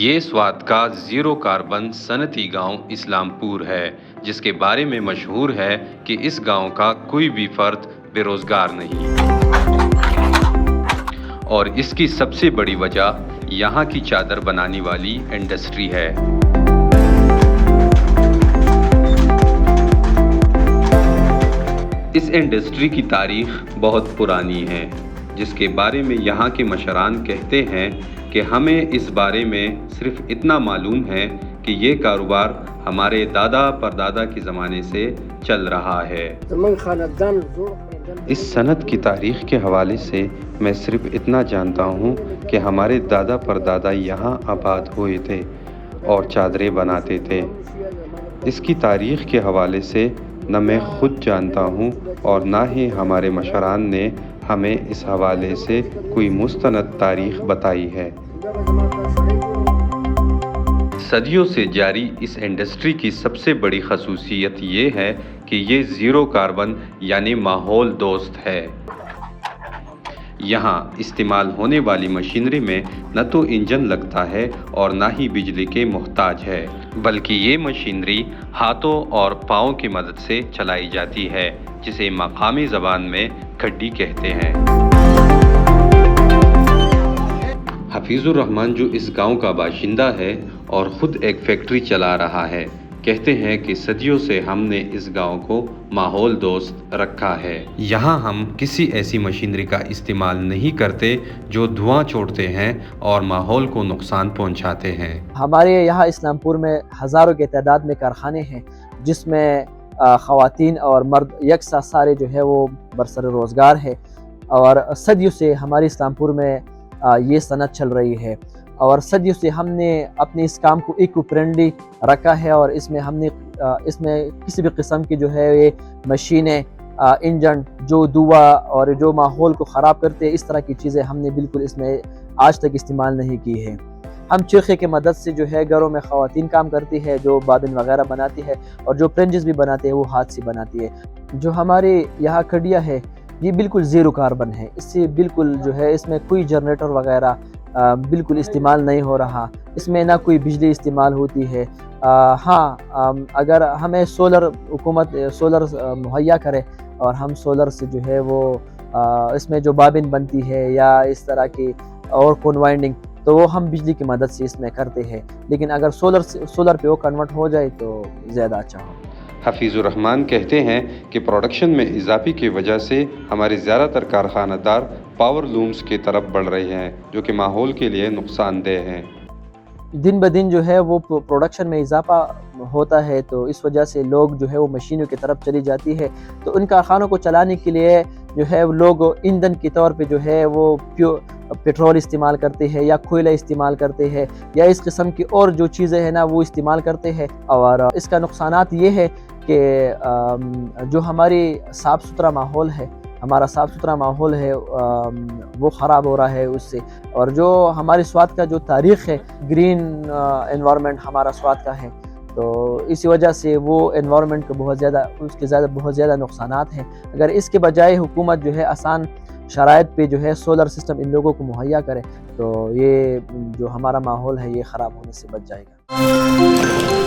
یہ سوات کا zero carbon صنعتی گاؤں اسلام پور ہے، جس کے بارے میں مشہور ہے کہ اس گاؤں کا کوئی بھی فرد بے روزگار نہیں، اور اس کی سب سے بڑی وجہ یہاں کی چادر بنانے والی انڈسٹری ہے۔ اس انڈسٹری کی تاریخ بہت پرانی ہے، جس کے بارے میں یہاں کے مشران کہتے ہیں کہ ہمیں اس بارے میں صرف اتنا معلوم ہے کہ یہ کاروبار ہمارے دادا پردادا کے زمانے سے چل رہا ہے۔ اس صنعت کی تاریخ کے حوالے سے میں صرف اتنا جانتا ہوں کہ ہمارے دادا پردادا یہاں آباد ہوئے تھے اور چادریں بناتے تھے۔ اس کی تاریخ کے حوالے سے نہ میں خود جانتا ہوں اور نہ ہی ہمارے مشران نے ہمیں اس حوالے سے کوئی مستند تاریخ بتائی ہے۔ صدیوں سے جاری اس انڈسٹری کی سب سے بڑی خصوصیت یہ ہے کہ یہ زیرو کاربن یعنی ماحول دوست ہے۔ یہاں استعمال ہونے والی مشینری میں نہ تو انجن لگتا ہے اور نہ ہی بجلی کے محتاج ہے، بلکہ یہ مشینری ہاتھوں اور پاؤں کی مدد سے چلائی جاتی ہے، جسے مقامی زبان میں کھڈی کہتے ہیں۔ حفیظ الرحمان جو اس گاؤں کا باشندہ ہے اور خود ایک فیکٹری چلا رہا ہے، کہتے ہیں کہ صدیوں سے ہم نے اس گاؤں کو ماحول دوست رکھا ہے۔ یہاں ہم کسی ایسی مشینری کا استعمال نہیں کرتے جو دھواں چھوڑتے ہیں اور ماحول کو نقصان پہنچاتے ہیں۔ ہمارے یہاں اسلام پور میں ہزاروں کے تعداد میں کارخانے ہیں، جس میں خواتین اور مرد یکساں سارے جو ہے وہ برسر روزگار ہے، اور صدیوں سے ہمارے اسلام پور میں یہ صنعت چل رہی ہے، اور صدیوں سے ہم نے اپنے اس کام کو ایکو فرینڈلی رکھا ہے، اور اس میں ہم نے کسی بھی قسم کی جو ہے یہ مشینیں، انجن جو دھواں اور جو ماحول کو خراب کرتے ہیں، اس طرح کی چیزیں ہم نے بالکل اس میں آج تک استعمال نہیں کی ہے۔ ہم چرخے کی مدد سے جو ہے گھروں میں خواتین کام کرتی ہے، جو بابن وغیرہ بناتی ہے، اور جو پرنجز بھی بناتے ہیں وہ ہاتھ سے بناتی ہے۔ جو ہمارے یہاں کھڈیا ہے یہ بالکل زیرو کاربن ہے، اس سے بالکل جو ہے اس میں کوئی جنریٹر وغیرہ بالکل استعمال نہیں ہو رہا، اس میں نہ کوئی بجلی استعمال ہوتی ہے۔ ہاں، اگر ہمیں حکومت سولر مہیا کرے اور ہم سولر سے جو ہے وہ اس میں جو بابن بنتی ہے یا اس طرح کی اور کون وائنڈنگ، تو وہ ہم بجلی کی مدد سے اس میں کرتے ہیں، لیکن اگر سولر پہ وہ کنورٹ ہو جائے تو زیادہ اچھا ہو۔ حفیظ الرحمان کہتے ہیں کہ پروڈکشن میں اضافے کی وجہ سے ہمارے زیادہ تر کارخانہ دار پاور لومز کی طرف بڑھ رہے ہیں، جو کہ ماحول کے لیے نقصان دہ ہیں۔ دن بدن جو ہے وہ پروڈکشن میں اضافہ ہوتا ہے، تو اس وجہ سے لوگ جو ہے وہ مشینوں کی طرف چلی جاتی ہے، تو ان کارخانوں کو چلانے کے لیے جو ہے لوگ ایندھن کے طور پہ جو ہے وہ پیٹرول استعمال کرتے ہیں یا کوئلہ استعمال کرتے ہیں یا اس قسم کی اور جو چیزیں ہیں نا وہ استعمال کرتے ہیں، اور اس کا نقصانات یہ ہے کہ جو ہماری صاف ستھرا ماحول ہے، ہمارا صاف ستھرا ماحول ہے وہ خراب ہو رہا ہے اس سے، اور جو ہمارے سوات کا جو تاریخ ہے، گرین انوائرمنٹ ہمارا سوات کا ہے، تو اسی وجہ سے وہ انوائرمنٹ کو بہت زیادہ نقصانات ہیں۔ اگر اس کے بجائے حکومت جو ہے آسان شرائط پہ جو ہے سولر سسٹم ان لوگوں کو مہیا کرے، تو یہ جو ہمارا ماحول ہے یہ خراب ہونے سے بچ جائے گا۔